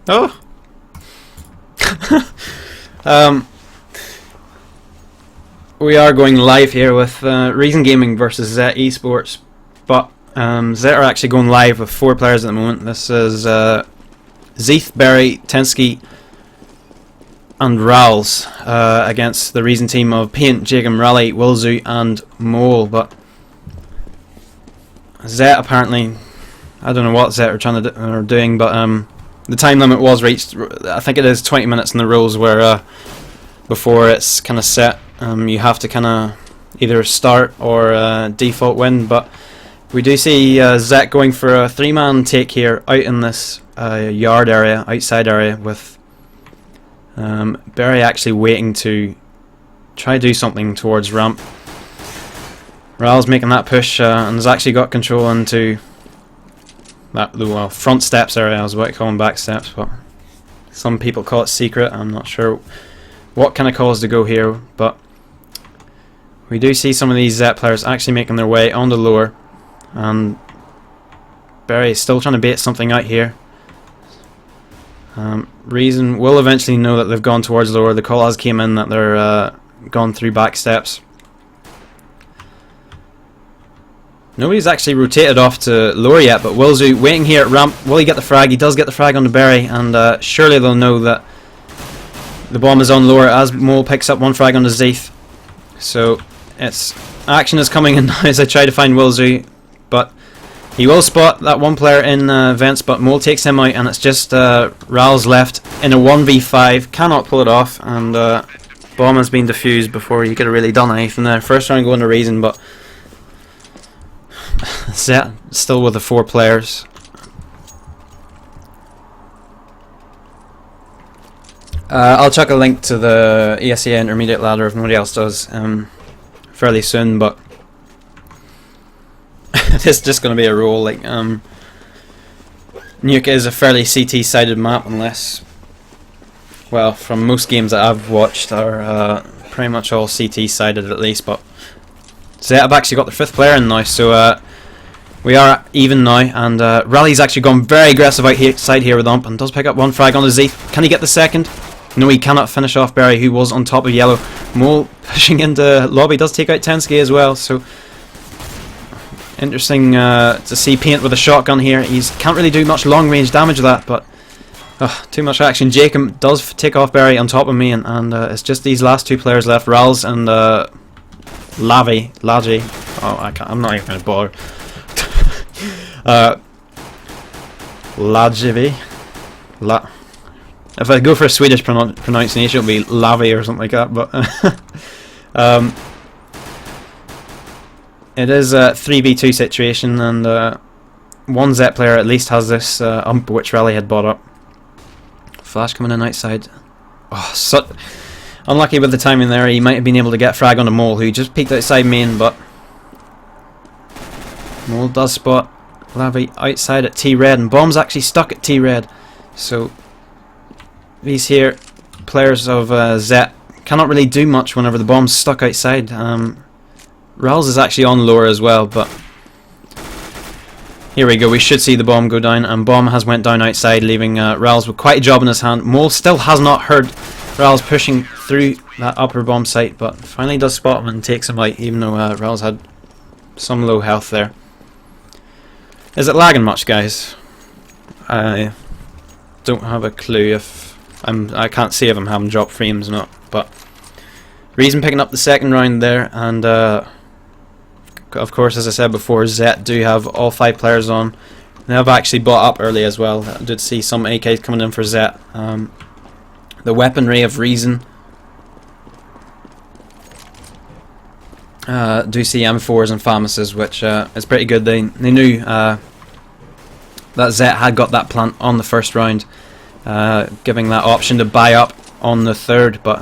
Oh! We are going live here with Reason Gaming versus ZET eSports, but ZET are actually going live with 4 players at the moment. This is ZET, Barry, Tensky and Rals against the Reason team of Paint, Jacob, Rally, Wilzu and Mole. But ZET apparently, I don't know what ZET are trying to are doing, but the time limit was reached. I think it is 20 minutes in the rules where before it's kind of set. You have to kind of either start or default win, but we do see ZET going for a 3-man take here out in this yard area, outside area, with Barry actually waiting to try to do something towards ramp. Ral's making that push and has actually got control into that front steps area. I was about to call them back steps, but some people call it secret. I'm not sure what kind of calls to go here, but we do see some of these ZET players actually making their way on the lower, and Barry is still trying to bait something out here. Reason will eventually know that they've gone towards lower. The call has came in that they're gone through back steps. Nobody's actually rotated off to lower yet, but Wilzu waiting here at ramp. Will he get the frag? He does get the frag onto Barry, and surely they'll know that the bomb is on lower as Mole picks up one frag onto ZET. So it's action is coming in now as I try to find Wilzu, but he will spot that one player in vents, but Mole takes him out, and it's just Ral's left in a 1v5. Cannot pull it off, and bomb has been defused before he could have really done anything there. First round going to Reason, but ZET still with the 4 players. I'll chuck a link to the ESEA Intermediate ladder if nobody else does fairly soon, but it's just going to be a roll. Like Nuke is a fairly CT sided map, unless, well, from most games that I've watched are pretty much all CT sided at least. But ZET have actually got their 5th player in now, so we are even now, and Rally's actually gone very aggressive outside here with Ump and does pick up one frag on the ZET. Can he get the second? No, he cannot finish off Barry, who was on top of yellow. Mole pushing into lobby, does take out Tensky as well, so interesting to see Paint with a shotgun here. He can't really do much long range damage with that, but too much action. Jacob does take off Barry on top of me, and it's just these last 2 players left, Rals and Laji. Oh, I'm not even going to bother. Lajivi. If I go for a Swedish pronunciation, it'll be Lavi or something like that. But it is a 3v2 situation, and one ZET player at least has this ump which Rally had bought up. Flash coming in outside. Oh, unlucky with the timing there. He might have been able to get frag on a Mole, who just peeked outside main, but Mole does spot Lavi outside at T-Red, and bomb's actually stuck at T-Red. So these here players of ZET cannot really do much whenever the bomb's stuck outside. Rals is actually on lower as well, but here we go. We should see the bomb go down, and bomb has went down outside, leaving Rals with quite a job in his hand. Mole still has not heard Rals pushing through that upper bomb site, but finally does spot him and takes him out, even though Rals had some low health there. Is it lagging much, guys? I don't have a clue if I can't see if I'm having drop frames or not, but Reason picking up the 2nd round there, and of course, as I said before, ZET do have all 5 players on. They have actually bought up early as well. I did see some AKs coming in for ZET. The weaponry of Reason do see M4s and FAMASs, which is pretty good. They knew that ZET had got that plant on the 1st round, giving that option to buy up on the 3rd, but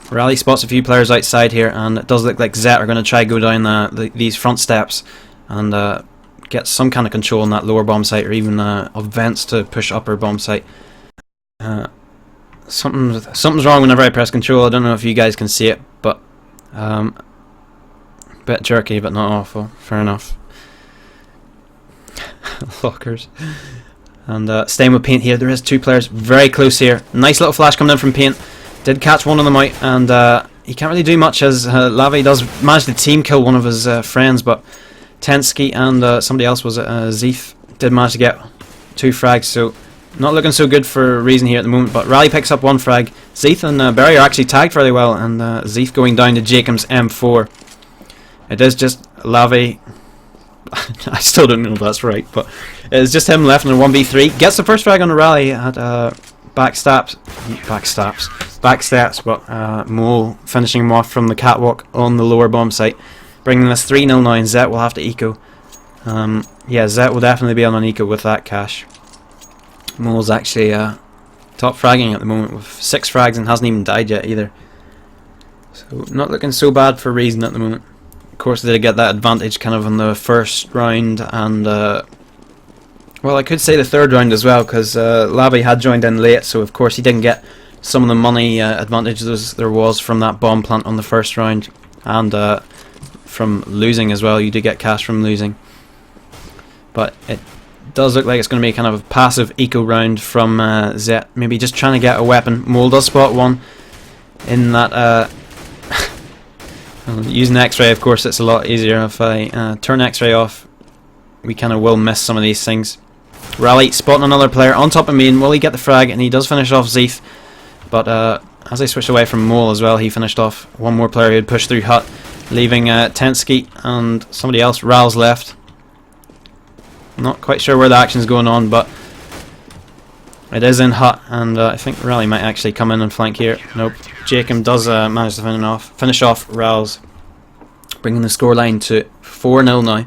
Rally spots a few players outside here, and it does look like ZET are going to try to go down these front steps and get some kind of control on that lower bomb site, or even of vents to push upper bomb site. Something's wrong whenever I press control. I don't know if you guys can see it, but bit jerky, but not awful. Fair enough. Lockers. And staying with Paint here, there is 2 players very close here. Nice little flash coming in from Paint. Did catch one of them out, and he can't really do much as Lavi does manage to team kill one of his friends, but Tensky and somebody else, was it ZET, did manage to get 2 frags, so not looking so good for Reason here at the moment, but Rally picks up 1 frag. ZET and Barry are actually tagged fairly well, and ZET going down to Jacob's M4. It is just Lavi. I still don't know if that's right, but it's just him left in a 1v3. Gets the first frag on the Rally at backsteps, but Mole finishing him off from the catwalk on the lower bomb site, bringing us 3-0 now, and ZET will have to eco. Yeah, ZET will definitely be on an eco with that cash. Mole's actually top fragging at the moment with 6 frags and hasn't even died yet either. So not looking so bad for Reason at the moment. Of course, they did get that advantage kind of in the first round, and well, I could say the third round as well, because Lavi had joined in late, so of course he didn't get some of the money advantages there was from that bomb plant on the first round, and from losing as well. You did get cash from losing, but it does look like it's going to be kind of a passive eco round from ZET, maybe just trying to get a weapon. Mole does spot one in that using X-ray, of course it's a lot easier. If I turn X-ray off, we kind of will miss some of these things. Rally spotting another player on top of me, and will he get the frag? And he does finish off ZET, but as I switched away from Mole as well, he finished off one more player who had pushed through hut, leaving Tensky and somebody else. Ral's left. Not quite sure where the action's going on, but it is in hut, and I think Rally might actually come in and flank here. Nope. Jacob does manage to finish off Ral's, bringing the scoreline to 4-0 now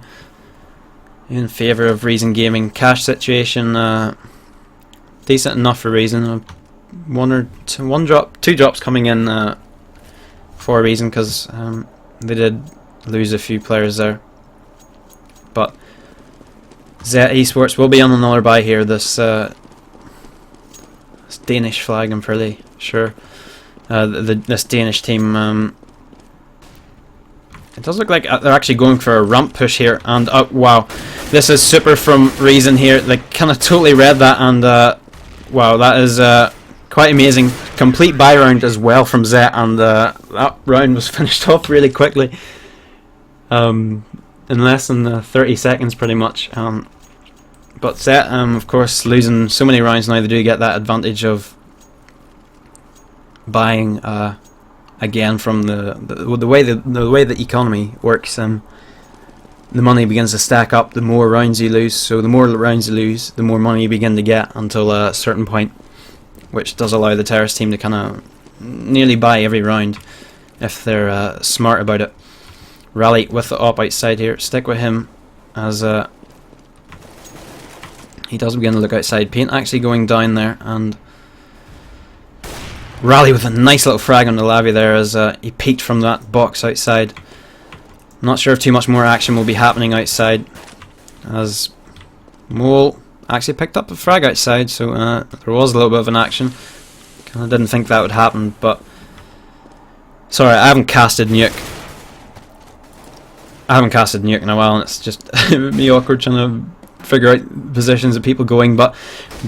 in favour of Reason Gaming. Cash situation decent enough for Reason. Two drops coming in for Reason, because they did lose a few players there. But ZET eSports will be on another buy here. This Danish flag, I'm fairly sure. This Danish team, it does look like they're actually going for a ramp push here, and wow, this is super from Reason here. They kind of totally read that, and wow, that is quite amazing. Complete buy round as well from ZET, and that round was finished off really quickly, in less than 30 seconds pretty much. But ZET, of course, losing so many rounds now, they do get that advantage of buying again from the way the economy works. The money begins to stack up the more rounds you lose. So the more rounds you lose, the more money you begin to get until a certain point, which does allow the terrorist team to kind of nearly buy every round if they're smart about it. Rally with the op outside here. Stick with him as he does begin to look outside. Paint actually going down there, and Rally with a nice little frag on the Lavi there as he peeked from that box outside. Not sure if too much more action will be happening outside, as Mole actually picked up a frag outside, so there was a little bit of an action. Kinda didn't think that would happen, but sorry, I haven't casted Nuke. In a while, and it's just me awkward trying to figure out positions of people going, but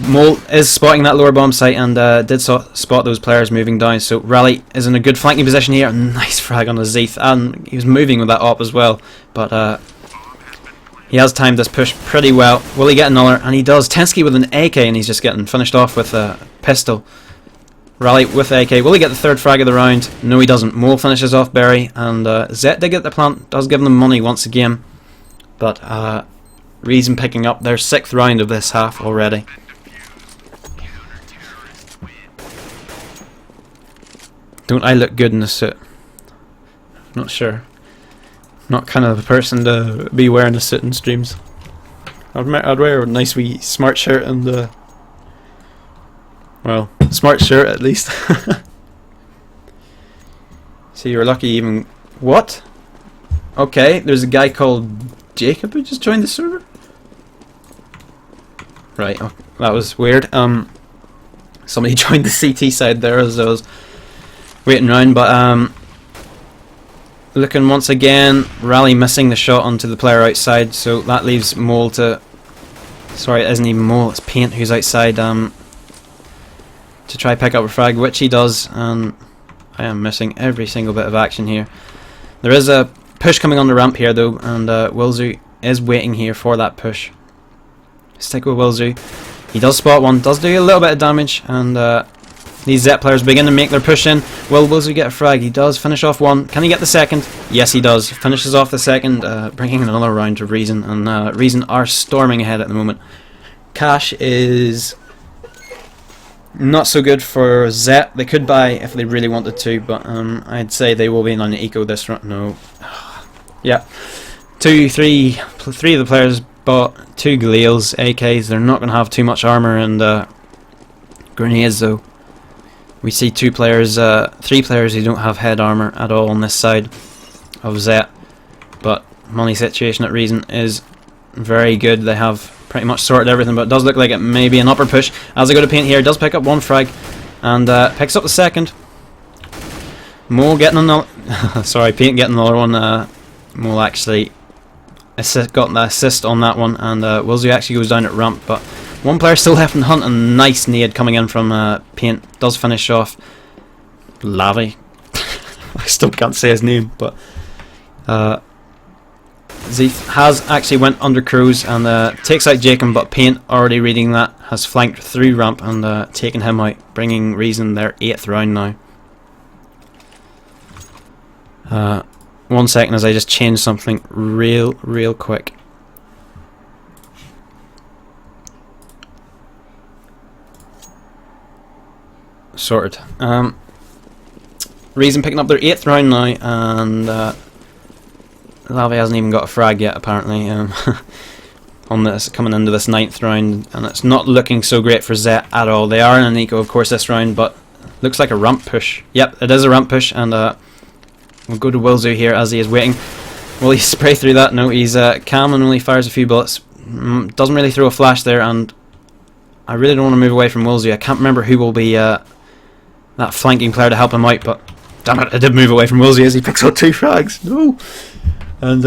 Mole is spotting that lower bomb site, and did spot those players moving down, so Rally is in a good flanking position here. Nice frag on the ZET, and he was moving with that op as well, but he has timed this push pretty well. Will he get another? And he does. Tensky with an AK, and he's just getting finished off with a pistol. Rally with AK. Will he get the third frag of the round? No, he doesn't. Mole finishes off Berry, and ZET did get the plant, does give them money once again, but Reason picking up their 6th round of this half already. Don't I look good in a suit? Not sure. Not kind of the person to be wearing a suit in streams. I'd wear a nice wee smart shirt and well, smart shirt at least. So you're lucky even. What? Okay, there's a guy called Jacob who just joined the server. Right, oh, that was weird. Somebody joined the CT side there as I was waiting around, but looking once again, Rally missing the shot onto the player outside, so that leaves Mole to Sorry, it isn't even Mole, it's Paint who's outside to try pick up a frag, which he does, and I am missing every single bit of action here. There is a push coming on the ramp here though, and Wilzu is waiting here for that push. Stick with Wilzu. He does spot one, does do a little bit of damage, and these ZET players begin to make their push in. Will Wilzu get a frag? He does finish off one. Can he get the second? Yes, he does. Finishes off the second, bringing another round to Reason, and Reason are storming ahead at the moment. Cash is not so good for ZET. They could buy if they really wanted to, but I'd say they will be on the eco this run. No. Yeah. Three of the players bought 2 Galils, AKs. They're not going to have too much armor and grenades though. We see 3 players who don't have head armor at all on this side of ZET, but money situation at Reason is very good. They have pretty much sorted everything, but it does look like it may be an upper push. As I go to Paint here, does pick up 1 frag and picks up the second. Mo getting another sorry, Paint getting another one. Mo actually got the assist on that one, and Wilzu actually goes down at ramp, but 1 player still left in the hunt. A nice nade coming in from Paint. Does finish off Lavi. I still can't say his name, but ZET has actually went under Crows and takes out Jacob, but Paint, already reading that, has flanked through ramp and taken him out, bringing Reason their 8th round now. 1 second as I just change something real quick. Sorted. Reason picking up their 8th round now, and Lavi hasn't even got a frag yet apparently on this, coming into this 9th round, and it's not looking so great for ZET at all. They are in an eco of course this round, but looks like a ramp push. Yep, it is a ramp push, and we'll go to Wilzu here as he is waiting. Will he spray through that? No, he's calm and only fires a few bullets. Doesn't really throw a flash there, and I really don't want to move away from Wilzu. I can't remember who will be that flanking player to help him out, but damn it, I did move away from Wilzu as he picks up 2 frags. No! And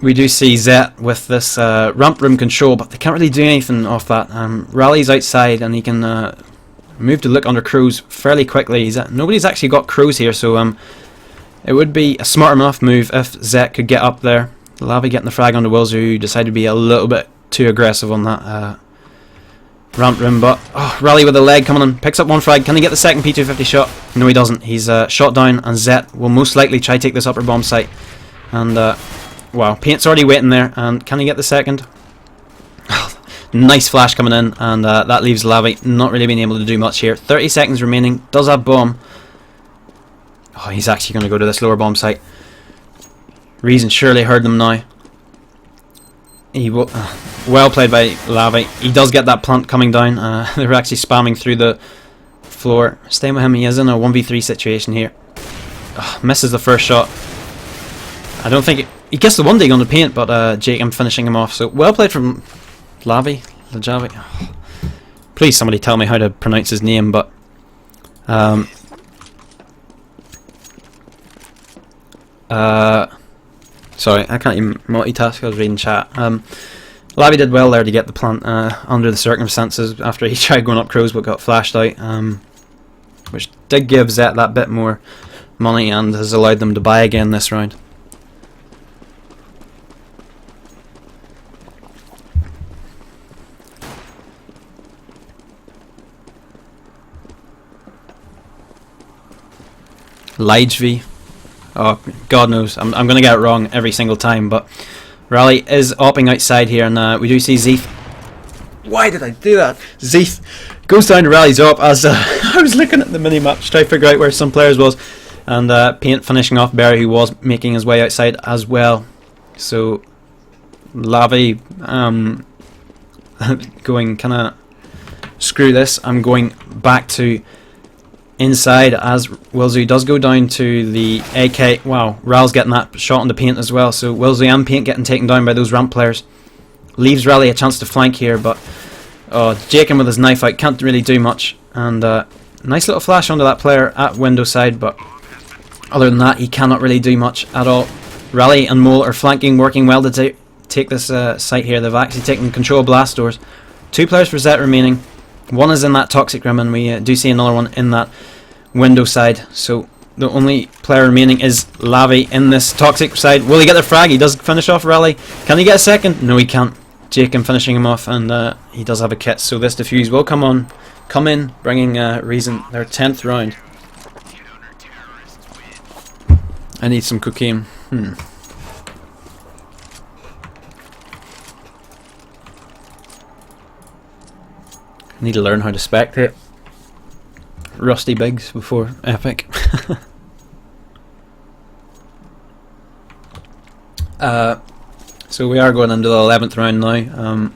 we do see ZET with this ramp room control, but they can't really do anything off that. Rally's outside and he can move to look under Crows fairly quickly. Nobody's actually got Crows here, so it would be a smart enough move if ZET could get up there. Lavi getting the frag onto Wilzu, who decided to be a little bit too aggressive on that ramp room, but Rally with a leg coming in, picks up 1 frag. Can he get the second P250 shot? No, he doesn't. He's shot down, and ZET will most likely try to take this upper bomb site. And wow, Paint's already waiting there, and can he get the second? Nice flash coming in, and that leaves Lavi not really being able to do much here. 30 seconds remaining, does have bomb. Oh, he's actually going to go to this lower bomb site. Reason surely heard them now. He will, well played by Lavi. He does get that plant coming down. They were actually spamming through the floor. Staying with him, he is in a 1v3 situation here. Misses the first shot. I don't think he gets the 1 dig on the Paint, but Jacob finishing him off. So well played from Lavi. Please somebody tell me how to pronounce his name, but sorry, I can't even multitask. I was reading chat. Lavi did well there to get the plant under the circumstances after he tried going up Crows but got flashed out, which did give ZET that bit more money and has allowed them to buy again this round. Ligevy. Oh, God knows. I'm going to get it wrong every single time, but Rally is opping outside here, and we do see ZET. Why did I do that? ZET goes down to Rally's op as I was looking at the mini-map to try to figure out where some players was, and Paint finishing off Barry, who was making his way outside as well. So Lavi going kind of screw this. I'm going back to inside as Wilzu does go down to the AK. Wow, Ral's getting that shot on the Paint as well, so Wilzu and Paint getting taken down by those ramp players. Leaves Rally a chance to flank here, but Jacob with his knife out can't really do much, and nice little flash onto that player at window side, but other than that he cannot really do much at all. Rally and Mole are flanking, working well to take this site here. They've actually taken control of blast doors. 2 players for ZET remaining. One is in that toxic room, and we do see another one in that window side. So the only player remaining is Lavi in this toxic side. Will he get the frag? He does finish off Rally. Can he get a second? No, he can't. Jacob finishing him off, and he does have a kit. So this defuse will come in, bringing Reason their 10th round. I need some cocaine. I need to learn how to spectate. Rusty Biggs before Epic. So we are going into the 11th round now.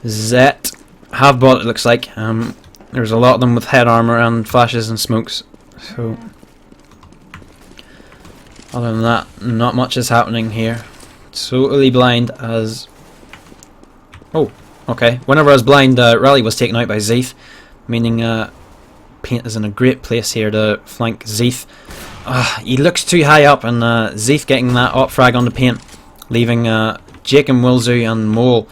ZET have bought, it looks like. There's a lot of them with head armor and flashes and smokes. So other than that, not much is happening here. Totally blind as... Oh, okay. Whenever I was blind, Rally was taken out by ZET, meaning Paint is in a great place here to flank ZET. He looks too high up, and ZET getting that op frag on the Paint, leaving Jacob, Wilzu and Mole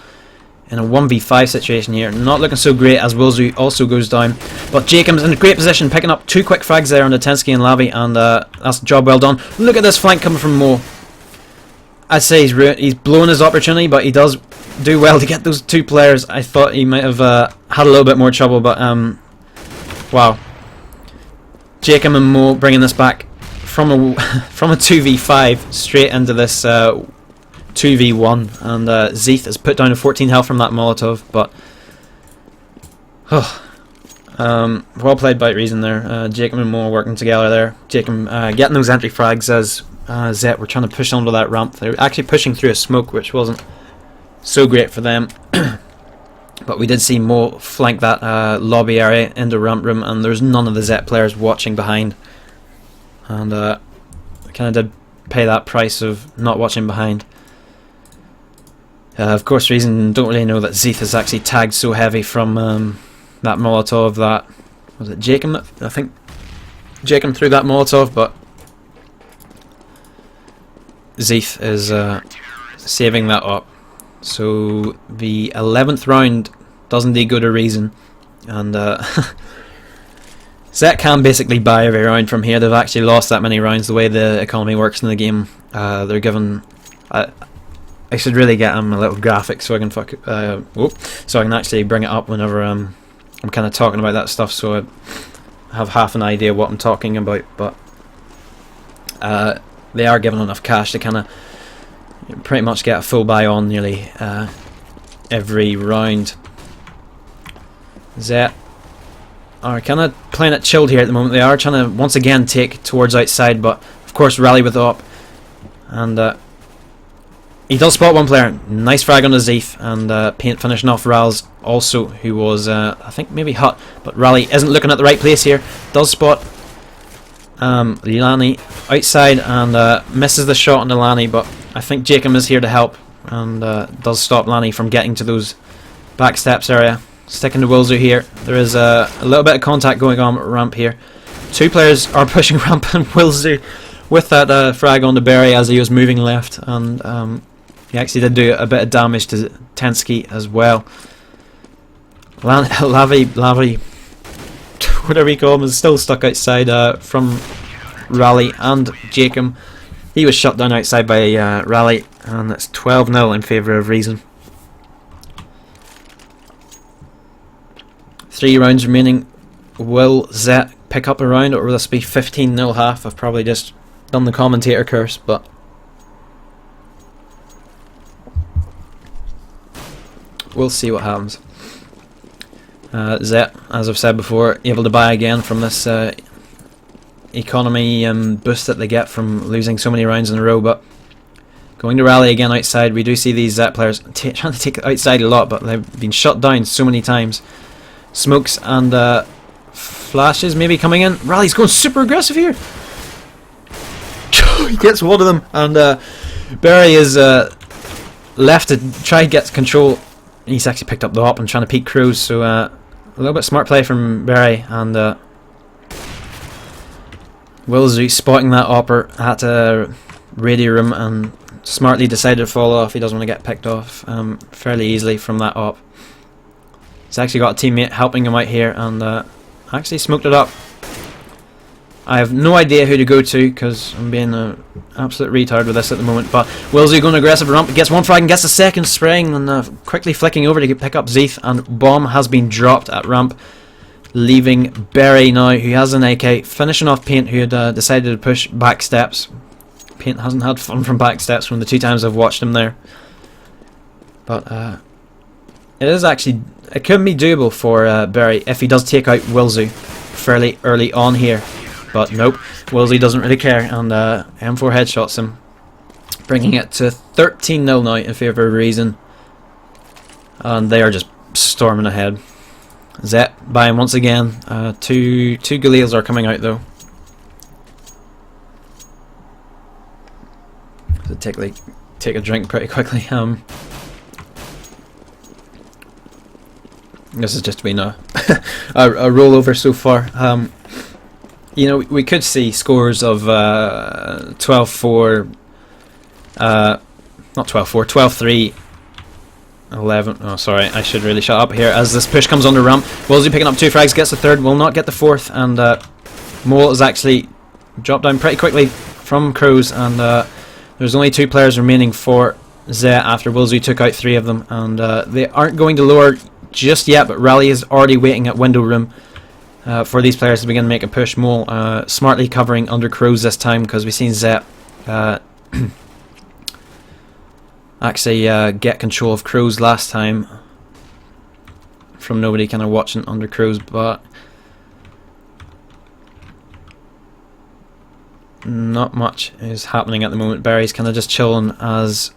in a 1v5 situation here. Not looking so great as Wilzu also goes down, but Jacob's in a great position, picking up 2 quick frags there on the Tensky and Lavi, and that's a job well done. Look at this flank coming from Mole. I'd say he's blown his opportunity, but he does do well to get those 2 players. I thought he might have had a little bit more trouble, but wow. Jacob and Mo bringing this back from a 2v5 straight into this 2v1, and ZET has put down a 14 health from that Molotov, but well played by Reason there. Jacob and Mo working together there. Jacob getting those entry frags as ZET were trying to push onto that ramp. They were actually pushing through a smoke, which wasn't so great for them. But we did see Mo flank that lobby area into ramp room, and there's none of the ZET players watching behind, and kind of did pay that price of not watching behind. Of course, Reason don't really know that ZET is actually tagged so heavy from that Molotov. That was it Jacob? I think Jacob threw that Molotov, but ZET is saving that up. So the 11th round does indeed go to Reason, and ZET can basically buy every round from here. They've actually lost that many rounds. The way the economy works in the game, they're given. I should really get a little graphic so I can so I can actually bring it up whenever I'm kind of talking about that stuff, so I have half an idea what I'm talking about. But they are given enough cash to kind of pretty much get a full buy on nearly every round. ZET are kind of playing it chilled here at the moment. They are trying to once again take towards outside, but of course Rally with the op, and he does spot one player. Nice frag on the ZET, and Paint finishing off Rals also, who was I think maybe Hut, but Rally isn't looking at the right place here. Does spot Lani outside, and misses the shot on the Lani, but I think Jacob is here to help, and does stop Lani from getting to those back steps area. Sticking to Wilzu here. There is a little bit of contact going on at ramp here. 2 players are pushing ramp, and Wilzu with that frag on the Berry as he was moving left, and he actually did do a bit of damage to Tensky as well. Lavi, whatever you call him, is still stuck outside from Rally and Jacob. He was shut down outside by Rally, and it's 12-0 in favour of Reason. 3 rounds remaining. Will ZET pick up a round, or will this be 15-0 half? I've probably just done the commentator curse, but we'll see what happens. ZET, as I've said before, able to buy again from this economy boost that they get from losing so many rounds in a row, but going to Rally again outside. We do see these ZET players trying to take it outside a lot, but they've been shut down so many times. Smokes and flashes maybe coming in. Rally's going super aggressive here. He gets one of them, and Barry is left to try to get control. He's actually picked up the hop and trying to peek Cruz, so a little bit smart play from Barry, and Wilzu spotting that opper at a radio room and smartly decided to fall off. He doesn't want to get picked off fairly easily from that op. He's actually got a teammate helping him out here, and actually smoked it up. I have no idea who to go to because I'm being an absolute retard with this at the moment. But Wilsey going aggressive ramp, gets one frag and gets a second spraying, and quickly flicking over to pick up ZET, and bomb has been dropped at ramp, leaving Berry now, who has an AK, finishing off Paint, who had decided to push back steps. Paint hasn't had fun from back steps from the 2 times I've watched him there. But it is actually, it could be doable for Berry if he does take out Wilsey fairly early on here. But nope, Wilsey doesn't really care, and M4 headshots him, bringing it to 13-0 now in favour of Reason. And they are just storming ahead. ZET by him once again. Two Galils are coming out though. So take a drink pretty quickly. This has just been a rollover so far. You know, we could see scores of 12-4, not 12-4, 12-3, 11. Oh, sorry, I should really shut up here as this push comes under ramp. Wilsey picking up 2 frags, gets the 3rd, will not get the 4th, and Mole is actually dropped down pretty quickly from Crows, and there's only 2 players remaining for ZET after Wilsey took out 3 of them, and they aren't going to lower just yet, but Rally is already waiting at window room. For these players to begin making push. Mole smartly covering under Crows this time, because we've seen ZET actually get control of Crows last time from nobody kind of watching under Crows, but not much is happening at the moment. Barry's kind of just chilling as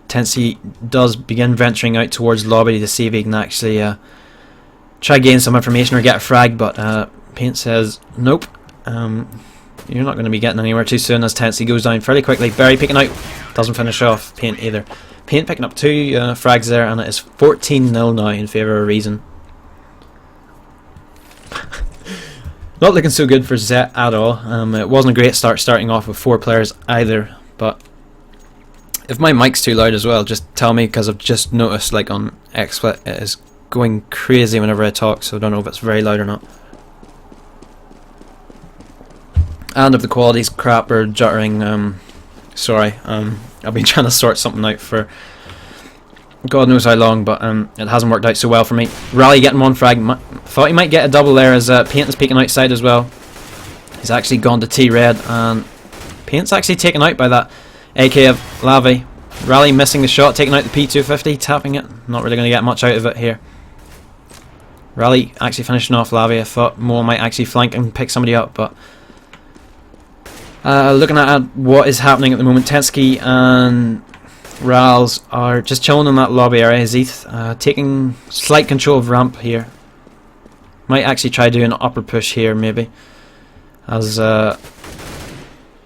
Tensy does begin venturing out towards lobby to see if he can actually try gain some information or get a frag, but Paint says nope, you're not going to be getting anywhere too soon, as Tensy goes down fairly quickly. Barry picking out, doesn't finish off Paint either. Paint picking up 2 frags there, and it is 14-0 now in favour of Reason. Not looking so good for ZET at all. It wasn't a great start starting off with 4 players either, but if my mic's too loud as well, just tell me, because I've just noticed like on XSplit it is going crazy whenever I talk, so I don't know if it's very loud or not. And if the quality's crap or juttering, sorry, I've been trying to sort something out for God knows how long, but it hasn't worked out so well for me. Rally getting 1 frag, thought he might get a double there as Paint is peeking outside as well. He's actually gone to T-Red, and Paint's actually taken out by that AK of Lavi. Rally missing the shot, taking out the P250, tapping it, not really going to get much out of it here. Rally actually finishing off Lavi. I thought Mo might actually flank and pick somebody up, but looking at what is happening at the moment, Tensky and Rals are just chilling in that lobby area. ZET taking slight control of ramp here. Might actually try doing an upper push here maybe, as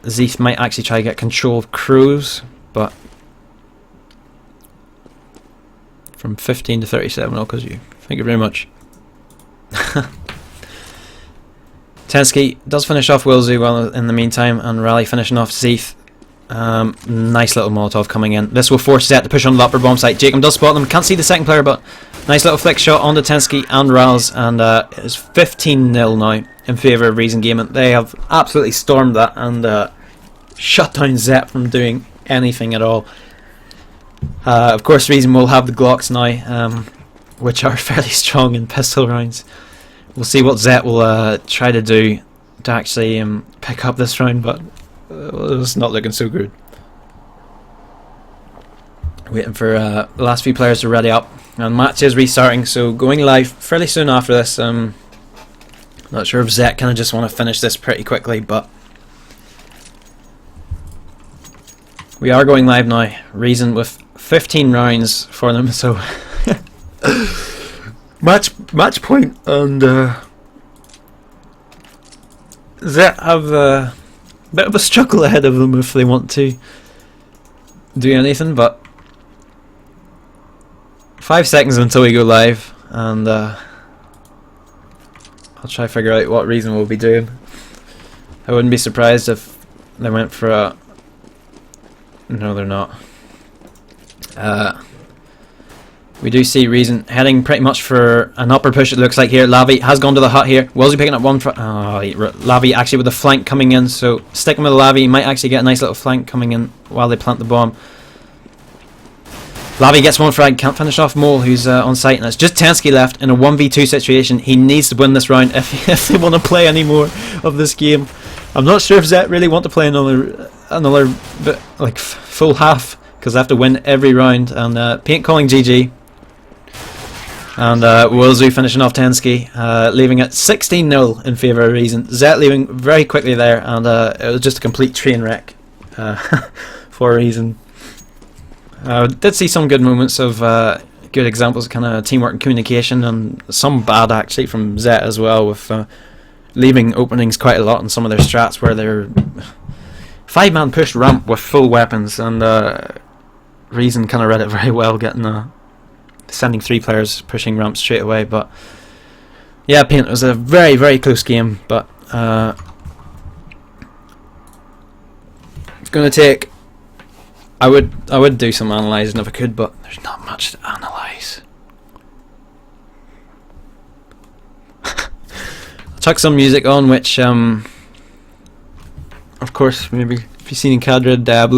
ZET might actually try to get control of Crows, but from 15 to 37, I'll cause you. Thank you very much. Tensky does finish off Wilsey well in the meantime, and Rally finishing off ZET. Nice little Molotov coming in. This will force ZET to push on the upper bomb site. Jacob does spot them, can't see the second player, but nice little flick shot onto Tensky and Rals, and it is 15-0 now in favour of Reason Gaming. They have absolutely stormed that and shut down ZET from doing anything at all. Of course Reason will have the Glocks now, which are fairly strong in pistol rounds. We'll see what ZET will try to do to actually pick up this round, but it's not looking so good. Waiting for the last few players to ready up, and match is restarting, so going live fairly soon after this. Not sure if ZET kind of just want to finish this pretty quickly, but we are going live now. Reason with 15 rounds for them, so match point, and ZET have a bit of a struggle ahead of them if they want to do anything, but 5 seconds until we go live, and I'll try to figure out what Reason we'll be doing. I wouldn't be surprised if they went for No, they're not. We do see Reason heading pretty much for an upper push, it looks like here. Lavi has gone to the hut here. Willsey picking up one for... Lavi actually with the flank coming in, so sticking with Lavi, he might actually get a nice little flank coming in while they plant the bomb. Lavi gets one frag, can't finish off Mole, who's on site, and it's just Tensky left in a 1v2 situation. He needs to win this round if they want to play any more of this game. I'm not sure if ZET really want to play another bit, like full half, because they have to win every round. And Paint calling GG. And Willsey finishing off Tensky, leaving it 16-0 in favour of Reason. ZET leaving very quickly there, and it was just a complete train wreck for Reason. Did see some good moments of good examples of kind of teamwork and communication, and some bad actually from ZET as well, with leaving openings quite a lot in some of their strats where they're 5-man pushed ramp with full weapons, and Reason kind of read it very well, getting sending 3 players pushing ramp straight away. But yeah, Paint, it was a very, very close game, but it's going to take... I would do some analysing if I could, but there's not much to analyse. I chuck some music on, which of course, maybe if you've seen in Cadre Diablo